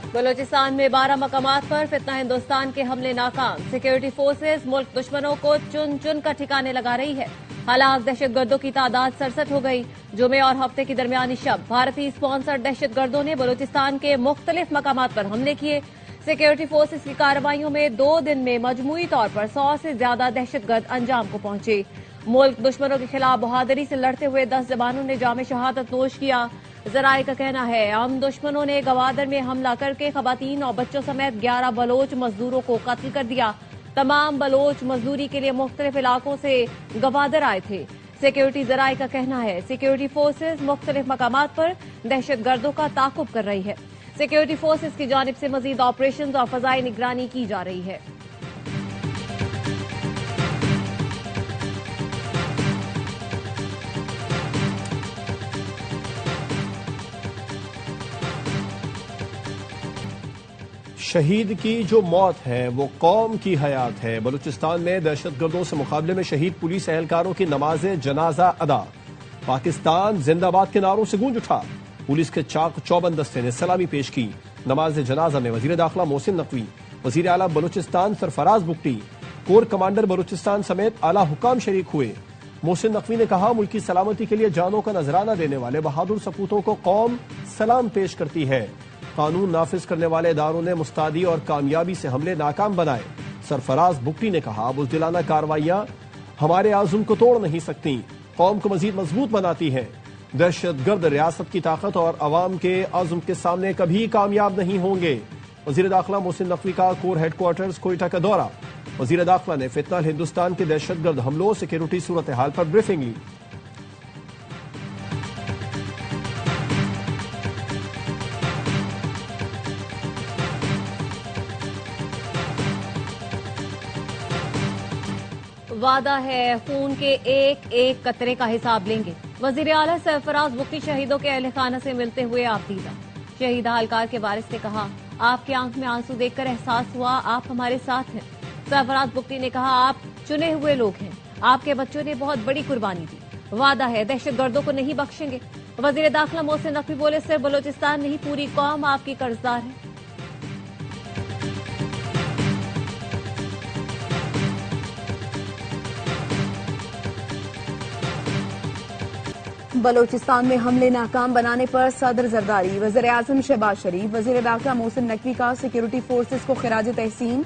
बलूचिस्तान में 12 मकामात पर फितना हिंदुस्तान के हमले नाकाम। सिक्योरिटी फोर्सेज मुल्क दुश्मनों को चुन चुन कर ठिकाने लगा रही है। हालांकि दहशतगर्दों की तादाद 67 हो गई। जुमे और हफ्ते की दरमियानी शब भारतीय स्पॉन्सर्ड दहशतगर्दों ने बलूचिस्तान के मुख्तलिफ मकामात पर हमले किए। सिक्योरिटी फोर्सेज की कार्रवाइयों में 2 दिन में मजमूई तौर पर 100 से ज्यादा दहशतगर्द अंजाम को पहुंचे। मुल्क दुश्मनों के खिलाफ बहादुरी से लड़ते हुए 10 जवानों ने जाम शहादत नोश किया। जराये का कहना है हम दुश्मनों ने गवादर में हमला करके खवातीन और बच्चों समेत 11 बलोच मजदूरों को कत्ल कर दिया। तमाम बलोच मजदूरी के लिए मुख्तलिफ इलाकों से गवादर आए थे। सिक्योरिटी जराये का कहना है सिक्योरिटी फोर्सेज मुख्तलिफ मकामात पर दहशतगर्दों का ताकुब कर रही है। सिक्योरिटी फोर्सेज की जानिब से मजीद ऑपरेशन और फजाई निगरानी की जा रही है। शहीद की जो मौत है वो कौम की हयात है। बलूचिस्तान में दहशतगर्दों से मुकाबले में शहीद पुलिस एहलकारों की नमाज जनाजा अदा। पाकिस्तान जिंदाबाद के नारों से गूंज उठा। पुलिस के चाक चौबंद दस्ते ने सलामी पेश की। नमाज जनाजा में वजीर दाखिला मोहसिन नकवी, वजीर आला बलूचिस्तान सरफराज बुगटी, कोर कमांडर बलूचिस्तान समेत आला हुकाम शरीक हुए। मोहसिन नकवी ने कहा मुल्क की सलामती के लिए जानों का नजराना देने वाले बहादुर सपूतों को कौम सलाम पेश करती है। कानून नाफिज करने वाले इदारों ने मुस्तैदी और कामयाबी से हमले नाकाम बनाए। सरफराज बुगटी ने कहा बुज़दिलाना कार्रवाइयां हमारे आज़म को तोड़ नहीं सकती, कौम को मजीद मजबूत बनाती हैं। दहशतगर्द रियासत की ताकत और अवाम के आज़म के सामने कभी कामयाब नहीं होंगे। वजीर दाखिला मोहसिन नकवी का कोर हेडक्वार्टर्स कोयटा का दौरा। वजीर दाखिला ने फितनल हिंदुस्तान के दहशतगर्द हमलों सिक्योरिटी सूरत हाल पर ब्रीफिंग ली। वादा है खून के एक एक कतरे का हिसाब लेंगे। वजीर आला सरफराज बुगटी शहीदों के अहल खाना से मिलते हुए आपदीदा। शहीद हलकार के वारिस ने कहा आपकी आंख में आंसू देखकर एहसास हुआ आप हमारे साथ हैं। सरफराज बुगटी ने कहा आप चुने हुए लोग हैं, आपके बच्चों ने बहुत बड़ी कुर्बानी दी। वादा है दहशतगर्दों को नहीं बख्शेंगे। वजीर दाखिला मोहसिन नकवी बोले सिर्फ बलूचिस्तान नहीं पूरी कौम आपकी कर्जदार है। बलूचिस्तान में हमले नाकाम बनाने पर सदर जरदारी, वज़ीर आज़म शहबाज शरीफ, वज़ीर दाखिला मोहसिन नकवी का सिक्योरिटी फोर्सेज को खिराज तहसीन,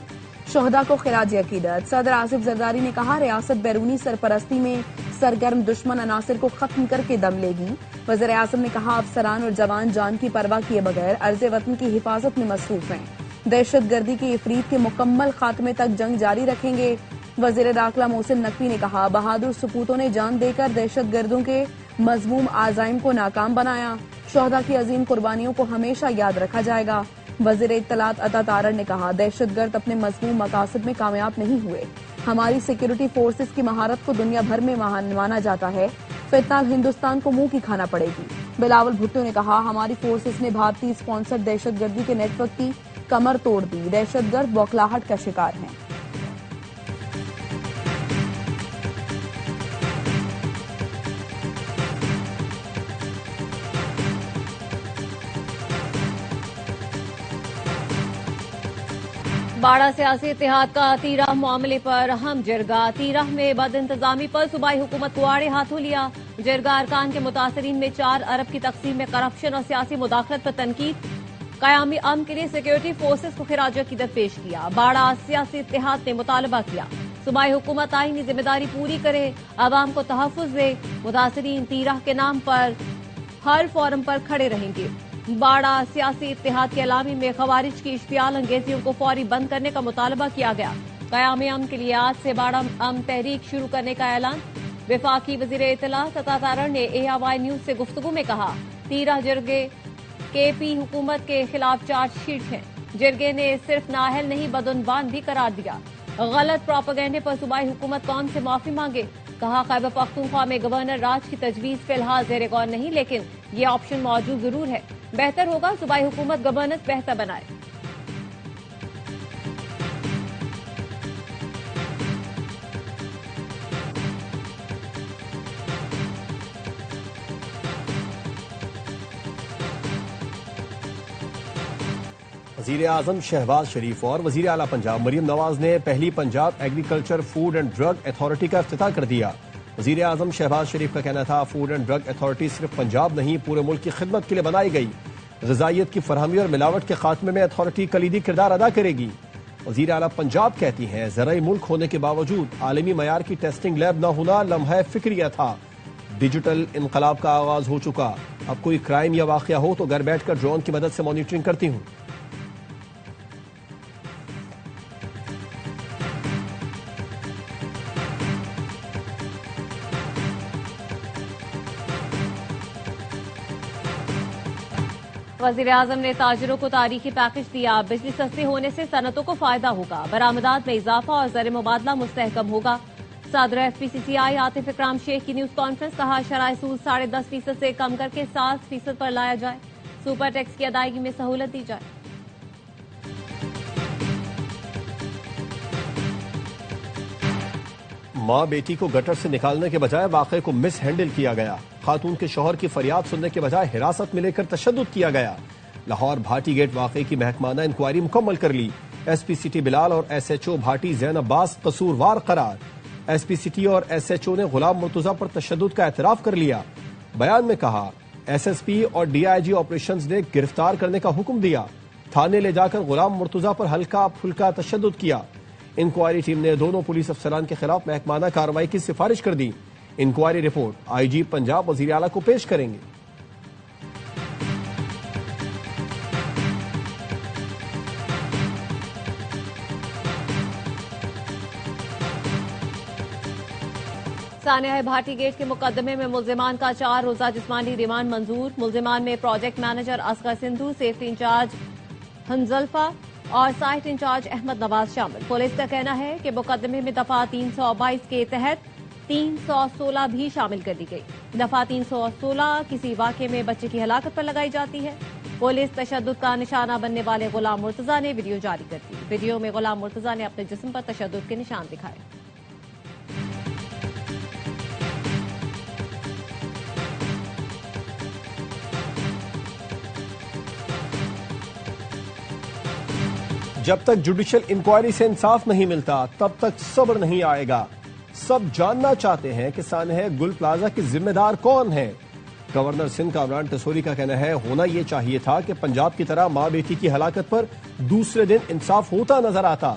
शहदा को खिराज अकीदत। सदर आसिफ जरदारी ने कहा रियासत बैरूनी सरपरस्ती में सरगर्म दुश्मन अनासिर को खत्म करके दम लेगी। वज़ीर आज़म ने कहा अफसरान और जवान जान की परवाह किए बगैर अर्ज़ वतन की हिफाजत में मसरूफ हैं। दहशत गर्दी के इफरीत के मुकम्मल खात्मे तक जंग जारी रखेंगे। वज़ीर दाखिला मोहसिन नकवी ने कहा बहादुर सपूतों ने जान देकर दहशत गर्दों के मजमूम आज़ाइम को नाकाम बनाया। शोहदा की अजीम कुर्बानियों को हमेशा याद रखा जाएगा। वज़ीर इत्तलात अता तारड़ ने कहा दहशतगर्द अपने मजमूम मकासद में कामयाब नहीं हुए। हमारी सिक्योरिटी फोर्सेज की महारत को दुनिया भर में महान माना जाता है। फिलहाल हिंदुस्तान को मुंह की खाना पड़ेगी। बिलावल भुट्टो ने कहा हमारी फोर्सेज ने भारतीय स्पॉन्सर्ड दहशतगर्दी के नेटवर्क की कमर तोड़ दी। दहशतगर्द बौखलाहट का शिकार हैं। बाड़ा सियासी इत्तेहाद का तीराह मामले पर अहम जिरगा। तीराह में बद इंतजामी पर सूबाई हुकूमत को आड़े हाथों लिया। जिरगा अरकान के मुतासरीन में 4 अरब की तकसीम में करप्शन और सियासी मुदाखलत पर तनकीद। कयामी अमन के लिए सिक्योरिटी फोर्सेज को खिराज अकीदत पेश किया। बाड़ा सियासी इत्तेहाद ने मुतालबा किया सूबाई हुकूमत आईनी जिम्मेदारी पूरी करे, अवाम को तहफ़्फ़ुज़ दे। मुतासरीन तीराह के नाम पर हर फोरम पर खड़े रहेंगे। बाड़ा सियासी इत्तेहाद के अलामी में खवारिज की इश्तियाल अंगेजियों को फौरी बंद करने का मुतालबा किया गया। कयाम अमन के लिए आज से बाड़ा अमन तहरीक शुरू करने का ऐलान। विफाकी वजीर इत्तलात अता तारड़ ने ARY न्यूज से गुफ्तगू में कहा तीराह जिरगे KP हुकूमत के खिलाफ चार्जशीट है। जिरगे ने सिर्फ नाअहल नहीं बदउनवान भी करार दिया। गलत प्रोपेगेंडे पर सूबाई हुकूमत कौम से माफी मांगे। कहा खैबर पख्तूनख्वा में गवर्नर राज की तजवीज फिलहाल ज़ेर गौर नहीं, लेकिन ये ऑप्शन मौजूद जरूर है। बेहतर होगा सूबाई हुकूमत गवर्नेंस बेहतर बनाए। वजीर आजम शहबाज शरीफ और वजीर आला पंजाब मरियम नवाज ने पहली Punjab agriculture food and drug authority का इफ्तिताह कर दिया। वजीर आजम शहबाज शरीफ का कहना था, फूड एंड ड्रग अथॉरिटी सिर्फ पंजाब नहीं पूरे मुल्क की खिदमत के लिए बनाई गई। ग़िज़ाइयत की फरहमी और मिलावट के खात्मे में अथॉरिटी कलीदी किरदार अदा करेगी। वजीर आला पंजाब कहती हैं, ज़राई मुल्क होने के बावजूद आलमी मयार की टेस्टिंग लैब न होना लम्हा फिक्रिया था। डिजिटल इनकलाब का आगाज हो चुका। अब कोई क्राइम या वाकया हो तो घर बैठकर ड्रोन की मदद से मॉनिटरिंग करती हूँ। वजीर आजम ने ताजिरों को तारीखी पैकेज दिया। बिजली सस्ते होने से सनतों को फायदा होगा, बरामदात में इजाफा और ज़र मुबादला मुस्तहकम होगा। सदर FPCCI आतिफ इकराम शेख की न्यूज कॉन्फ्रेंस, कहा शराय सूद 10.5% से कम करके 7% पर लाया जाए, सुपर टैक्स की अदायगी में सहूलत दी जाए। मां बेटी को गटर से निकालने के बजाय वाकये को मिस हैंडल किया गया। खातून के शौहर की फरियाद सुनने के बजाय हिरासत में लेकर तशद्दुद किया गया। लाहौर भाटी गेट वाकये की महकमाना इंक्वायरी मुकम्मल कर ली। SP सिटी बिलाल और SHO भाटी ज़ैन अब्बास कसूरवार करार। SP सिटी और SHO ने गुलाम मुर्तजा पर तशद्दुद का एतराफ कर लिया। बयान में कहा, SSP और DIG ऑपरेशंस ने गिरफ्तार करने का हुक्म दिया। थाने ले जाकर गुलाम मुर्तजा पर हल्का फुल्का तशद्दुद किया। इंक्वायरी टीम ने दोनों पुलिस अफसरान के खिलाफ महकमाना कार्रवाई की सिफारिश कर दी। इंक्वायरी रिपोर्ट IG पंजाब वजीर आला को पेश करेंगे। सानिया भाटी गेट के मुकदमे में मुल्जिमान का 4 रोजा जिस्मानी रिमांड मंजूर। मुल्जिमान में project manager Asgar Sindhu, safety incharge हंजल्फा और साइट इंचार्ज अहमद नवाज शामिल। पुलिस का कहना है कि मुकदमे में दफा 322 के तहत 316 भी शामिल कर दी गई। दफा 316 किसी वाकये में बच्चे की हलाकत पर लगाई जाती है। पुलिस तशद्दुद का निशाना बनने वाले गुलाम मुर्तजा ने वीडियो जारी कर दी। वीडियो में गुलाम मुर्तजा ने अपने जिस्म पर तशद्दुद के निशान दिखाए। जब तक जुडिशियल इंक्वायरी से इंसाफ नहीं मिलता तब तक सब्र नहीं आएगा। सब जानना चाहते हैं कि सानहा गुल प्लाजा के जिम्मेदार कौन है। गवर्नर सिंध कामरान टसोरी का कहना है, होना यह चाहिए था कि पंजाब की तरह मां बेटी की हलाकत पर दूसरे दिन इंसाफ होता नजर आता।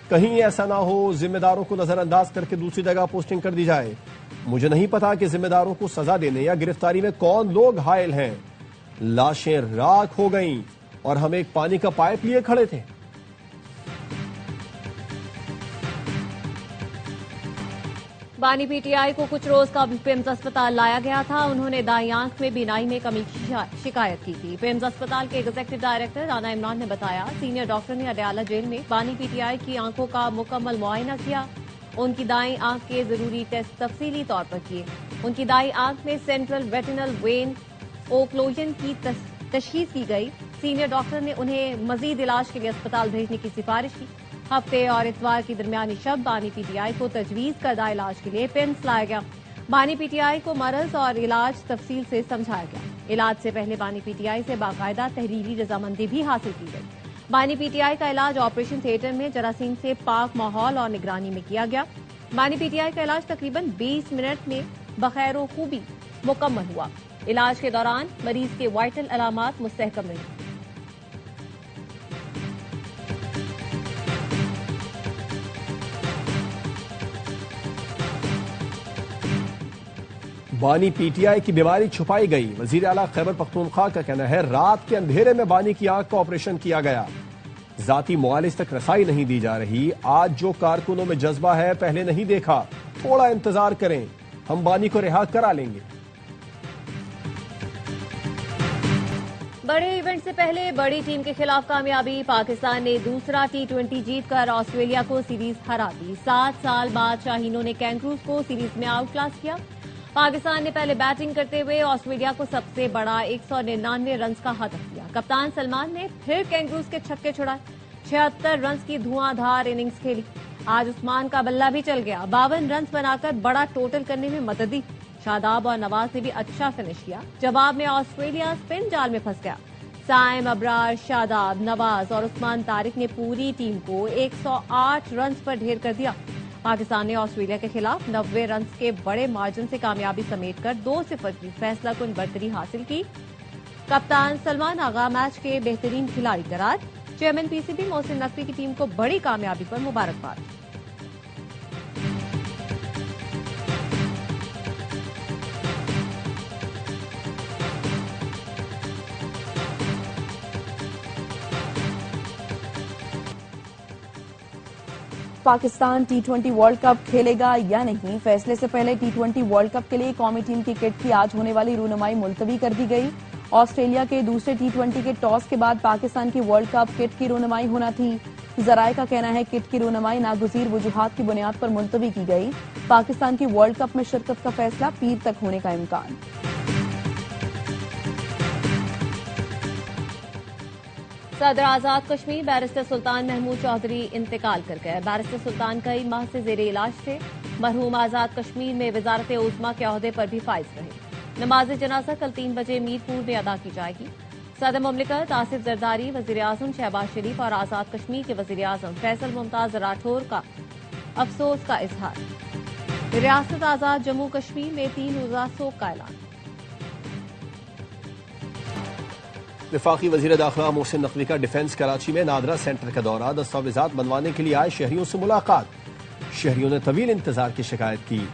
कहीं ऐसा ना हो जिम्मेदारों को नजरअंदाज करके दूसरी जगह पोस्टिंग कर दी जाए। मुझे नहीं पता कि जिम्मेदारों को सजा देने या गिरफ्तारी में कौन लोग घायल हैं। लाशें राख हो गईं और हम एक पानी का पाइप लिए खड़े थे। बानी PTI को कुछ रोज का पिम्स अस्पताल लाया गया था। उन्होंने दाई आंख में बीनाई में कमी की शिकायत की थी। पिम्स अस्पताल के एग्जीक्यूटिव डायरेक्टर राना इमरान ने बताया, सीनियर डॉक्टर ने अडयाला जेल में बानी PTI की आंखों का मुकम्मल मुआयना किया। उनकी दाई आंख के जरूरी टेस्ट तफसीली तौर पर किए। उनकी दाई आंख में सेंट्रल रेटिनल वेन ओक्लोजन की तशखीस की गई। सीनियर डॉक्टर ने उन्हें मजीद इलाज के लिए अस्पताल भेजने की सिफारिश की। हफ्ते और इतवार की दरमियानी शब बानी PTI को तजवीज करदा इलाज के लिए पिम्स लाया गया। बानी PTI को मरज और इलाज तफसील से समझाया गया। इलाज से पहले बानी PTI से बाकायदा तहरीरी रजामंदी भी हासिल की गई। बानी PTI का इलाज ऑपरेशन थिएटर में जरासीम से पाक माहौल और निगरानी में किया गया। बानी PTI का इलाज तकरीबन 20 मिनट में बखैर खूबी मुकम्मल हुआ। इलाज के दौरान मरीज के वाइटल अलामात मुस्तहकम रही। बानी PTI की बीमारी छुपाई गई। वजीर आला खैबर पख्तूनख्वा का कहना है, रात के अंधेरे में बानी की आंख का ऑपरेशन किया गया। जाती मुआलिज तक रसाई नहीं दी जा रही। आज जो कारकुनों में जज्बा है पहले नहीं देखा। थोड़ा इंतजार करें, हम बानी को रिहा करा लेंगे। बड़े इवेंट से पहले बड़ी टीम के खिलाफ कामयाबी। पाकिस्तान ने दूसरा T20 जीतकर ऑस्ट्रेलिया को सीरीज हरा दी। 7 साल बाद शाहीनों ने कैंगरूज को सीरीज में आउट क्लास किया। पाकिस्तान ने पहले बैटिंग करते हुए ऑस्ट्रेलिया को सबसे बड़ा 199 रन का हदफ दिया। कप्तान सलमान ने फिर कैंगरूज के छक्के छुड़ाए। 76 रन की धुआंधार इनिंग्स खेली। आज उस्मान का बल्ला भी चल गया। 52 रन बनाकर बड़ा टोटल करने में मदद दी। शादाब और नवाज ने भी अच्छा फिनिश किया। जवाब में ऑस्ट्रेलिया स्पिन जाल में फंस गया। साइम, अबरार, शादाब, नवाज और उस्मान तारिक ने पूरी टीम को 108 रन पर ढेर कर दिया। पाकिस्तान ने ऑस्ट्रेलिया के खिलाफ 90 रन के बड़े मार्जिन से कामयाबी समेटकर 2-0 की फैसलाकुन बढ़तरी हासिल की। कप्तान सलमान आगा मैच के बेहतरीन खिलाड़ी करार। चेयरमैन पीसीबी मोहसिन नकवी की टीम को बड़ी कामयाबी पर मुबारकबाद। पाकिस्तान टी20 वर्ल्ड कप खेलेगा या नहीं, फैसले से पहले टी20 वर्ल्ड कप के लिए कौमी टीम की किट की आज होने वाली रूनुमाई मुलतवी कर दी गई। ऑस्ट्रेलिया के दूसरे टी20 के टॉस के बाद पाकिस्तान की वर्ल्ड कप किट की रूनुमाई होना थी। जराये का कहना है किट की रूनुमाई नागुज़ीर वजूहात की बुनियाद पर मुलतवी की गई। पाकिस्तान की वर्ल्ड कप में शिरकत का फैसला पीर तक होने का इम्कान। सदर आजाद कश्मीर बैरिस्टर सुल्तान महमूद चौधरी इंतकाल कर गए। बैरिस्टर सुल्तान कई माह से जेर इलाज थे। मरहूम आजाद कश्मीर में वजारत उज़्मा के ओहदे पर भी फाइज रहे। नमाज जनाजा कल 3 बजे मीरपुर में अदा की जाएगी। सदर मुमलिकत आसिफ जरदारी, वजीर आजम शहबाज शरीफ और आजाद कश्मीर के वजीर आजम फैसल मुमताज राठौर का अफसोस का इजहार। रियासत आजाद जम्मू कश्मीर में 3 रोजा शोक का ऐलान। वफाकी वजीर दाखिला मोहसिन नकवी का डिफेंस कराची में नादरा सेंटर का दौरा। दस्तावेजात बनवाने के लिए आए शहरियों से मुलाकात। शहरियों ने तवील इंतजार की शिकायत की।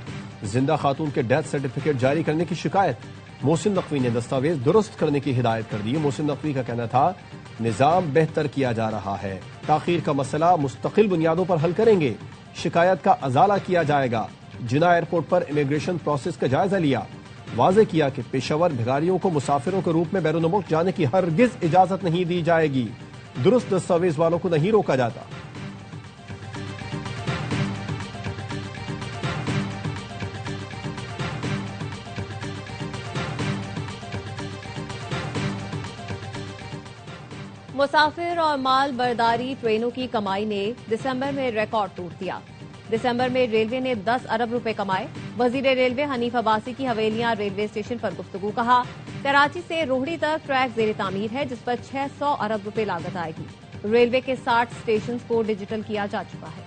जिंदा खातून के डेथ सर्टिफिकेट जारी करने की शिकायत। मोहसिन नकवी ने दस्तावेज दुरुस्त करने की हिदायत कर दी। मोहसिन नकवी का कहना था निजाम बेहतर किया जा रहा है, ताखीर का मसला मुस्तकिल बुनियादों पर हल करेंगे। शिकायत का अजाला किया जाएगा। जिना एयरपोर्ट पर इमिग्रेशन प्रोसेस का जायजा लिया। वाज़े किया कि पेशावर भिखारियों को मुसाफिरों के रूप में बैरून मुल्क जाने की हरगिज इजाजत नहीं दी जाएगी। दुरुस्त दस्तावेज वालों को नहीं रोका जाता। मुसाफिर और माल बरदारी ट्रेनों की कमाई ने दिसंबर में रिकॉर्ड तोड़ दिया। दिसंबर में रेलवे ने 10 अरब रुपए कमाए। वजीर रेलवे हनीफ अब्बासी की हवेलियां रेलवे स्टेशन पर गुफ्तगू। कहा कराची से रोहड़ी तक ट्रैक जेर तामीर है जिस पर 600 अरब रुपए लागत आएगी। रेलवे के 60 स्टेशन को डिजिटल किया जा चुका है।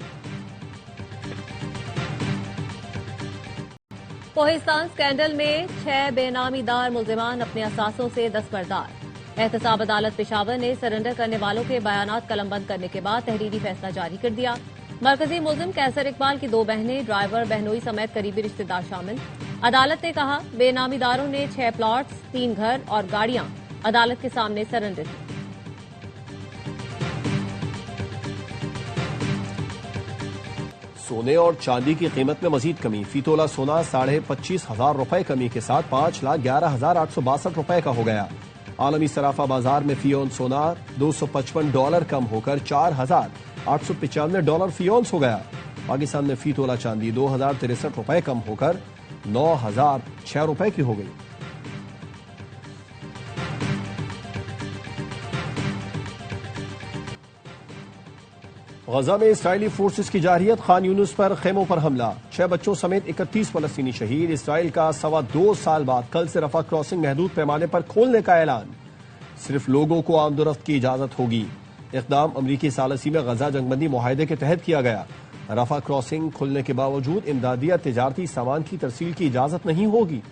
कोहिस्तान स्कैंडल में 6 बेनामीदार मुल्जिमान अपने असासों से दस्तबरदार। एहतसाब अदालत पेशावर ने सरेंडर करने वालों के बयानात कलमबंद करने के बाद तहरीरी फैसला जारी कर दिया। मरकजी मुल्जिम कैसर इकबाल की 2 बहनें, ड्राइवर, बहनोई समेत करीबी रिश्तेदार शामिल। अदालत ने कहा बेनामीदारों ने 6 प्लॉट्स, 3 घर और गाड़ियां अदालत के सामने सरेंडर की। सोने और चांदी की कीमत में मजीद कमी। फी तोला सोना 25,500 रुपए कमी के साथ 5,11,862 रुपए का हो गया। आलमी सराफा बाजार में फी औंस सोना $255 कम होकर $4,895 फी औंस हो गया। पाकिस्तान में फी तोला चांदी 2,063 रुपए कम होकर 9,006 रुपए की हो गई। गजा में इसराइली फोर्सेस की जारहियत। खान यूनुस पर खेमों पर हमला। 6 बच्चों समेत 31 फलस्तीनी शहीद। इसराइल का 2.25 साल बाद कल से रफा क्रॉसिंग महदूद पैमाने पर खोलने का ऐलान। सिर्फ लोगों को आमदोरफ्त की इजाजत होगी। इक़दाम अमरीकी सालसी में गजा जंगबंदी मुआहदे के तहत किया गया। रफा क्रॉसिंग खुलने के बावजूद इमदादी या तिजारती सामान की तरसील की इजाजत नहीं होगी।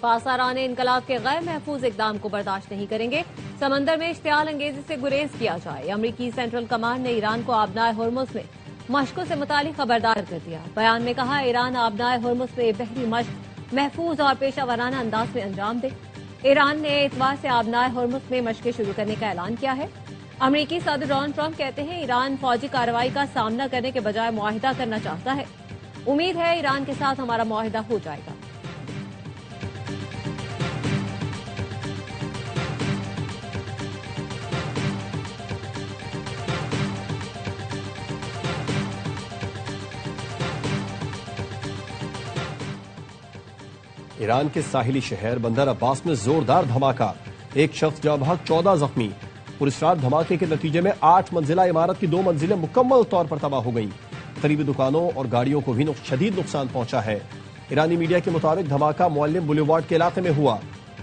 पासारान इनकलाब के गैर महफूज इकदाम को बर्दाश्त नहीं करेंगे। समंदर में इश्तियाल अंगेजी से गुरेज किया जाए। अमरीकी सेंट्रल कमांड ने ईरान को आबनाए हुर्मुज़ में मशकों से मुतालिक खबरदार कर दिया। बयान में कहा ईरान आबनाए हुर्मुज़ में बहरी मशक महफूज और पेशा वराना अंदाज में अंजाम दे। ईरान ने इतवार से आबनाए हुर्मुज़ में मशकें शुरू करने का ऐलान किया है। अमरीकी सदर डोनाल्ड ट्रंप कहते हैं ईरान फौजी कार्रवाई का सामना करने के बजाय मुआहिदा करना चाहता है। उम्मीद है ईरान के साथ हमारा मुआहिदा हो जाएगा। ईरान के साहिली शहर बंदर अब्बास में जोरदार धमाका। एक शख्स जाँ बहक 14 जख्मी। पुरस्कार धमाके के नतीजे में 8 मंजिला इमारत की 2 मंजिलें मुकम्मल तौर पर तबाह हो गईं। करीबी दुकानों और गाड़ियों को भी शदीद नुकसान पहुंचा है। ईरानी मीडिया के मुताबिक धमाका मुअल्लिम बुलेवार्ड के इलाके में हुआ।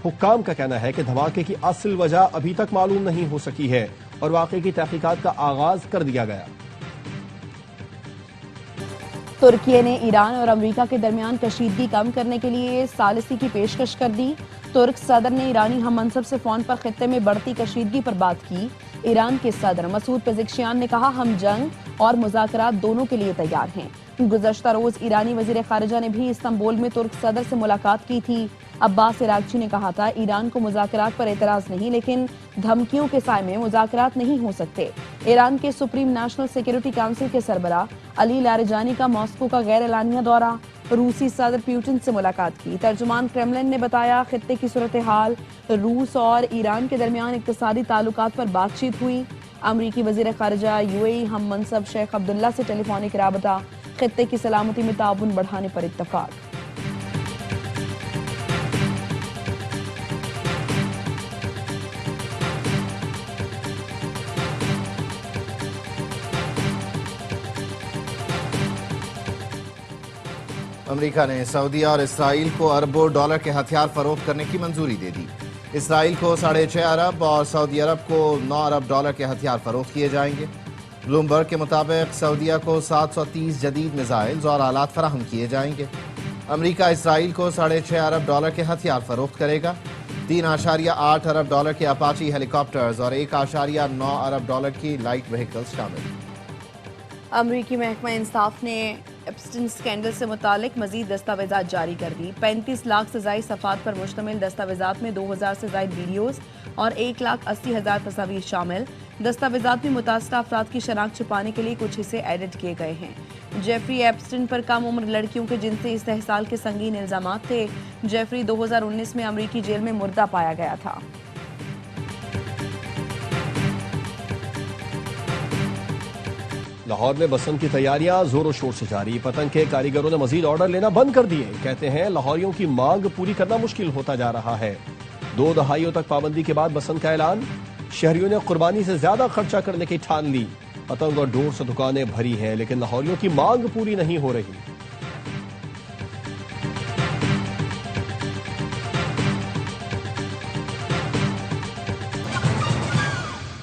हुक्काम का कहना है कि धमाके की असल वजह अभी तक मालूम नहीं हो सकी है और वाकये की तहकीकात का आगाज कर दिया गया। तुर्की ने ईरान और अमेरिका के दरमियान कशीदगी कम करने के लिए सालिसी की पेशकश कर दी। तुर्क सदर ने ईरानी हम मनसब से फोन पर खित्ते में बढ़ती कशीदगी पर बात की। ईरान के सदर मसूद पेज़ेश्कियान ने कहा, हम जंग और मुज़ाकरात दोनों के लिए तैयार हैं। गुज़श्ता रोज ईरानी वज़ीर ख़ारिजा ने भी इस्तांबुल में तुर्क सदर से मुलाकात की थी। अब्बास इरागची ने कहा था, ईरान को मुज़ाकरात पर एतराज नहीं, लेकिन धमकियों के साए में मुज़ाकरात नहीं हो सकते। ईरान के सुप्रीम नेशनल सिक्योरिटी काउंसिल के सरबराह अली लारिजानी का मॉस्को का गैर एलानिया दौरा। रूसी सदर पुतिन से मुलाकात की। तर्जुमान क्रेमलिन ने बताया, खित्ते की सूरत हाल, रूस और ईरान के दरमियान इक्तिसादी ताल्लुकात पर बातचीत हुई। अमरीकी वज़ीर ख़ारिजा यूएई हम मनसब शेख अब्दुल्ला से टेलीफोनिक राबता, खित्ते की सलामती में ताउन बढ़ाने पर इत्तफाक। अमेरिका ने सऊदी और इसराइल को अरबों डॉलर के हथियार फरोख्त करने की मंजूरी दे दी। इसराइल को 6.5 अरब और सऊदी अरब को 9 अरब डॉलर के हथियार फरोख्त किए जाएंगे। ब्लूमबर्ग के मुताबिक सऊदीया को 730 जदीद मिसाइल्स और आलात फराहम किए जाएंगे। अमेरिका इसराइल को 6.5 अरब डॉलर के हथियार फरोख्त करेगा। 3.8 अरब डॉलर के अपाची हेलीकॉप्टर्स और 1.9 अरब डॉलर की लाइट व्हीकल्स शामिल। अमरीकी महकमा इंसाफ ने एप्स्टीन स्कैंडल से मुतालिक मजीद दस्तावेजात जारी कर दी। 35 लाख से ज़ायद सफ़ात पर मुश्तमिल दस्तावेजात में 2000 से ज़ायद वीडियोज़ और 1,80,000 तस्वीर शामिल। दस्तावेजात में मुतासरा अफराद की शनाख्त छुपाने के लिए कुछ हिस्से एडिट किए गए हैं। जेफरी एप्स्टीन पर कम उम्र लड़कियों के जिनसी इस्तेहसाल के संगीन इल्जामात थे। जेफरी 2019 में अमरीकी जेल में मुर्दा पाया गया था। लाहौर में बसंत की तैयारियां जोरों शोर से जारी। पतंग के कारीगरों ने मजीद ऑर्डर लेना बंद कर दिए। कहते हैं लाहौरियों की मांग पूरी करना मुश्किल होता जा रहा है। 2 दहाइयों तक पाबंदी के बाद बसंत का ऐलान। शहरियों ने कुर्बानी से ज्यादा खर्चा करने की ठान ली। पतंग और डोर से दुकानें भरी हैं, लेकिन लाहौरियों की मांग पूरी नहीं हो रही।